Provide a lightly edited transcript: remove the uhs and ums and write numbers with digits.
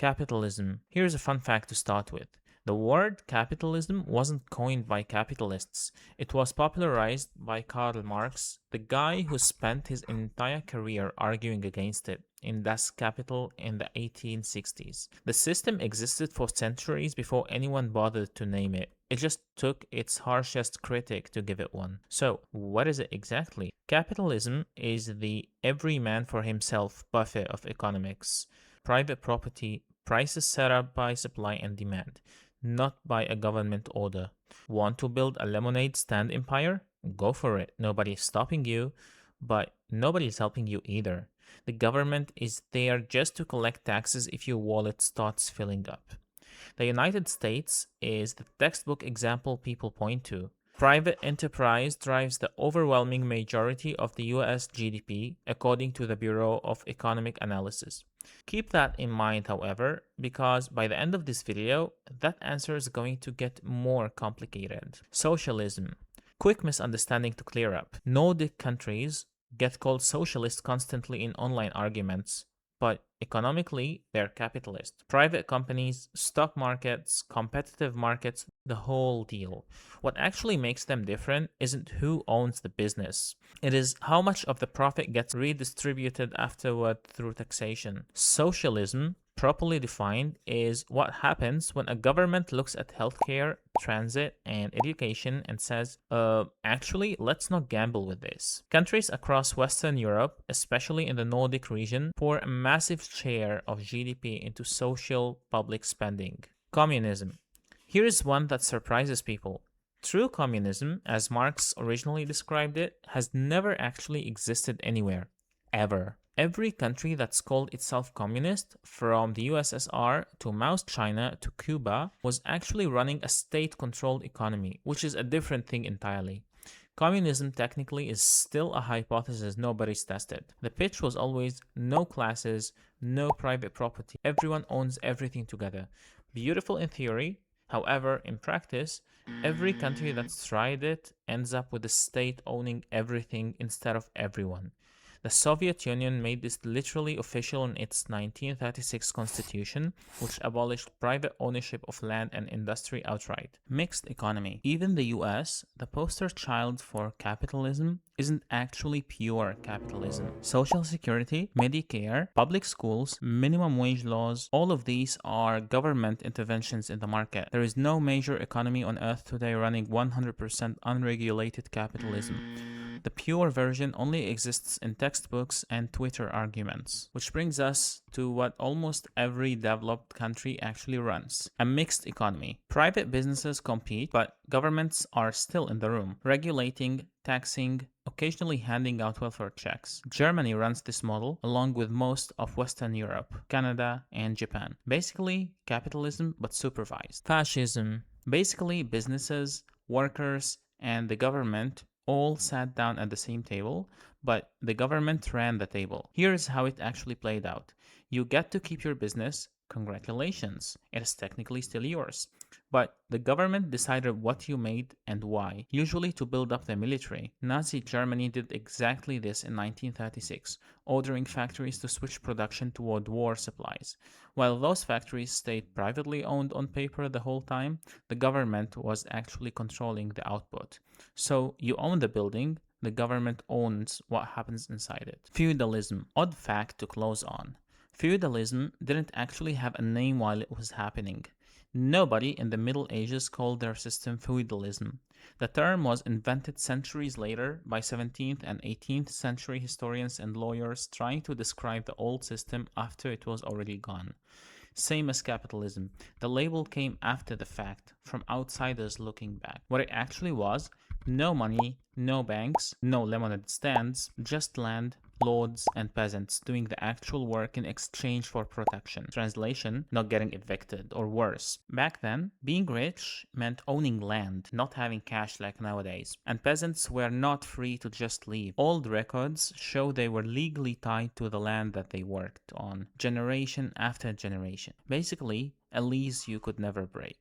Capitalism. Here's a fun fact to start with. The word capitalism wasn't coined by capitalists. It was popularized by Karl Marx, the guy who spent his entire career arguing against it in Das Kapital in the 1860s. The system existed for centuries before anyone bothered to name it. It just took its harshest critic to give it one. So, what is it exactly? Capitalism is the every man for himself buffet of economics. Private property, prices set up by supply and demand, not by a government order. Want to build a lemonade stand empire? Go for it. Nobody's stopping you, but nobody's helping you either. The government is there just to collect taxes if your wallet starts filling up. The United States is the textbook example people point to. Private enterprise drives the overwhelming majority of the US GDP, according to the Bureau of Economic Analysis. Keep that in mind, however, because by the end of this video, that answer is going to get more complicated. Socialism. Quick misunderstanding to clear up. Nordic countries get called socialist constantly in online arguments, but economically, they're capitalist. Private companies, stock markets, competitive markets, the whole deal. What actually makes them different isn't who owns the business. It is how much of the profit gets redistributed afterward through taxation. Socialism, properly defined, is what happens when a government looks at healthcare, transit, and education and says, actually, let's not gamble with this. Countries across Western Europe, especially in the Nordic region, pour a massive share of GDP into social public spending. Communism. Here is one that surprises people. True communism, as Marx originally described it, has never actually existed anywhere, ever. Every country that's called itself communist, from the USSR to Mao's China to Cuba, was actually running a state-controlled economy, which is a different thing entirely. Communism technically is still a hypothesis nobody's tested. The pitch was always no classes, no private property. Everyone owns everything together. Beautiful in theory, however, in practice, every country that's tried it ends up with the state owning everything instead of everyone. The Soviet Union made this literally official in its 1936 constitution, which abolished private ownership of land and industry outright. Mixed economy. Even the US, the poster child for capitalism, isn't actually pure capitalism. Social security, Medicare, public schools, minimum wage laws, all of these are government interventions in the market. There is no major economy on earth today running 100% unregulated capitalism. The pure version only exists in textbooks and Twitter arguments, which brings us to what almost every developed country actually runs: a mixed economy. Private businesses compete, but governments are still in the room, regulating, taxing, occasionally handing out welfare checks. Germany runs this model along with most of Western Europe, Canada, and Japan. Basically, capitalism but supervised. Fascism. Basically, businesses, workers, and the government all sat down at the same table, but the government ran the table. Here's how it actually played out. You get to keep your business. Congratulations, it is technically still yours. But the government decided what you made and why, usually to build up the military. Nazi Germany did exactly this in 1936, ordering factories to switch production toward war supplies. While those factories stayed privately owned on paper the whole time, the government was actually controlling the output. So you own the building, the government owns what happens inside it. Feudalism. Odd fact to close on. Feudalism didn't actually have a name while it was happening. Nobody in the Middle Ages called their system feudalism. The term was invented centuries later by 17th and 18th century historians and lawyers trying to describe the old system after it was already gone. Same as capitalism. The label came after the fact, from outsiders looking back. What it actually was: no money, no banks, no lemonade stands, just land, lords, and peasants doing the actual work in exchange for protection. Translation: not getting evicted, or worse. Back then, being rich meant owning land, not having cash like nowadays. And peasants were not free to just leave. Old records show they were legally tied to the land that they worked on, generation after generation. Basically, a lease you could never break.